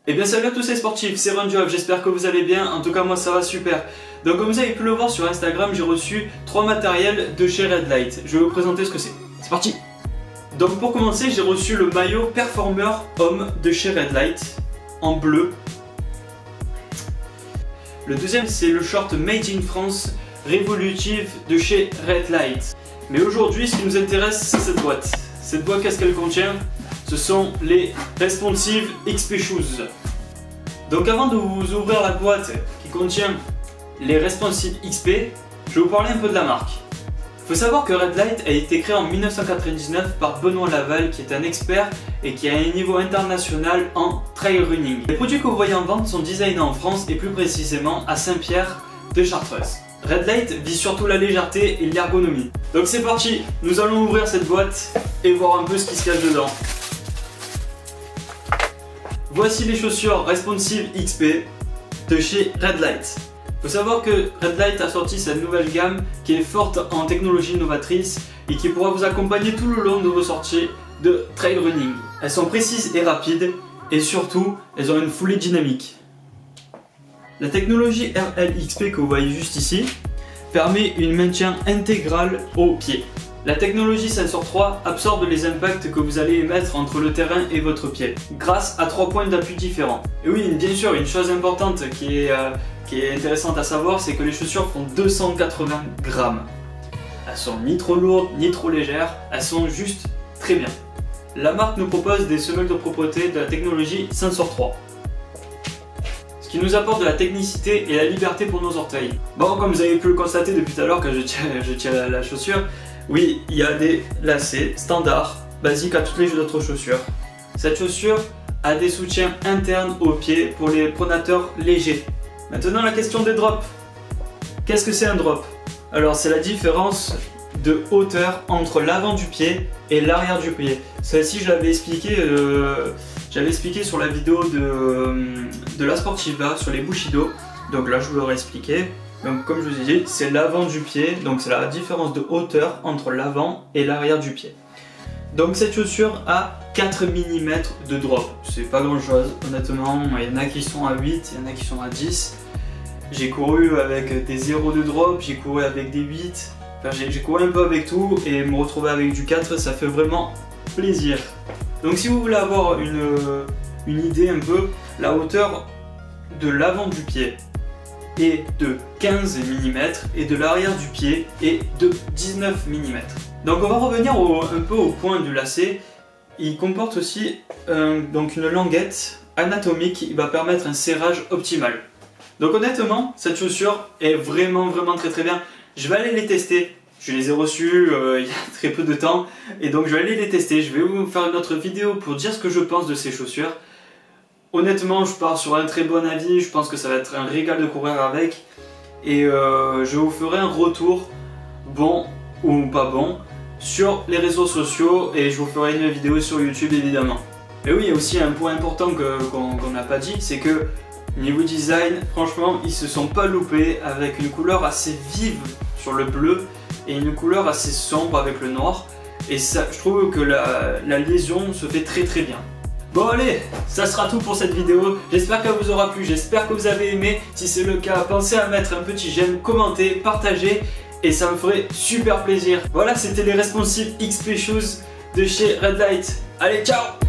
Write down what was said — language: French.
Eh bien salut à tous les sportifs, c'est Runjob, j'espère que vous allez bien, en tout cas moi ça va super. Donc comme vous avez pu le voir sur Instagram, j'ai reçu 3 matériels de chez Redlight. Je vais vous présenter ce que c'est. C'est parti. Donc pour commencer, j'ai reçu le maillot Performer Homme de chez Redlight, en bleu. Le deuxième c'est le short Made in France Revolutive de chez Redlight. Mais aujourd'hui ce qui nous intéresse c'est cette boîte. Cette boîte, qu'est-ce qu'elle contient? Ce sont les Responsive XP Shoes. Donc avant de vous ouvrir la boîte qui contient les Responsive XP, je vais vous parler un peu de la marque. Il faut savoir que Redlight a été créé en 1999 par Benoît Laval qui est un expert et qui a un niveau international en trail running. Les produits que vous voyez en vente sont designés en France et plus précisément à Saint-Pierre de Chartreuse. Redlight vise surtout la légèreté et l'ergonomie. Donc c'est parti, nous allons ouvrir cette boîte et voir un peu ce qui se cache dedans. Voici les chaussures Responsive XP de chez Redlight. Il faut savoir que Redlight a sorti cette nouvelle gamme qui est forte en technologie novatrice et qui pourra vous accompagner tout le long de vos sorties de trail running. Elles sont précises et rapides et surtout elles ont une foulée dynamique. La technologie RLXP que vous voyez juste ici permet une maintien intégral au pied. La technologie Sensor 3 absorbe les impacts que vous allez émettre entre le terrain et votre pied grâce à 3 points d'appui différents. Et oui, bien sûr, une chose importante qui est intéressante à savoir, c'est que les chaussures font 280 grammes. Elles sont ni trop lourdes ni trop légères, elles sont juste très bien. La marque nous propose des semelles de propreté de la technologie Sensor 3. Ce qui nous apporte de la technicité et la liberté pour nos orteils. Bon, comme vous avez pu le constater depuis tout à l'heure quand je tiens la chaussure, oui, il y a des lacets standards, basiques à toutes les autres chaussures. Cette chaussure a des soutiens internes aux pieds pour les pronateurs légers. Maintenant la question des drops. Qu'est-ce que c'est un drop? Alors c'est la différence de hauteur entre l'avant du pied et l'arrière du pied. Celle-ci je l'avais expliqué, sur la vidéo de la Sportiva sur les Bushido. Donc là je vous l'aurais expliqué. Donc comme je vous ai dit, c'est l'avant du pied, donc c'est la différence de hauteur entre l'avant et l'arrière du pied. Donc cette chaussure a 4 mm de drop, c'est pas grand chose honnêtement, il y en a qui sont à 8, il y en a qui sont à 10. J'ai couru avec des 0 de drop, j'ai couru avec des 8, enfin j'ai couru un peu avec tout et me retrouver avec du 4, ça fait vraiment plaisir. Donc si vous voulez avoir une idée un peu, la hauteur de l'avant du pied est de 15 mm et de l'arrière du pied est de 19 mm. Donc on va revenir un peu au point du lacet. Il comporte aussi donc une languette anatomique qui va permettre un serrage optimal. Donc honnêtement, cette chaussure est vraiment très bien. Je vais aller les tester. Je les ai reçus il y a très peu de temps et donc je vais aller les tester. Je vais vous faire une autre vidéo pour dire ce que je pense de ces chaussures. Honnêtement, je pars sur un très bon avis, je pense que ça va être un régal de courir avec et je vous ferai un retour, bon ou pas bon, sur les réseaux sociaux et je vous ferai une vidéo sur YouTube évidemment. Et oui, il y a aussi un point important qu'on n'a pas dit, c'est que niveau design, franchement, ils se sont pas loupés avec une couleur assez vive sur le bleu et une couleur assez sombre avec le noir et ça, je trouve que la liaison se fait très bien. Bon allez, ça sera tout pour cette vidéo, j'espère qu'elle vous aura plu, j'espère que vous avez aimé. Si c'est le cas, pensez à mettre un petit j'aime, commenter, partager et ça me ferait super plaisir. Voilà, c'était les Responsive XP Shoes de chez Redlight. Allez, ciao!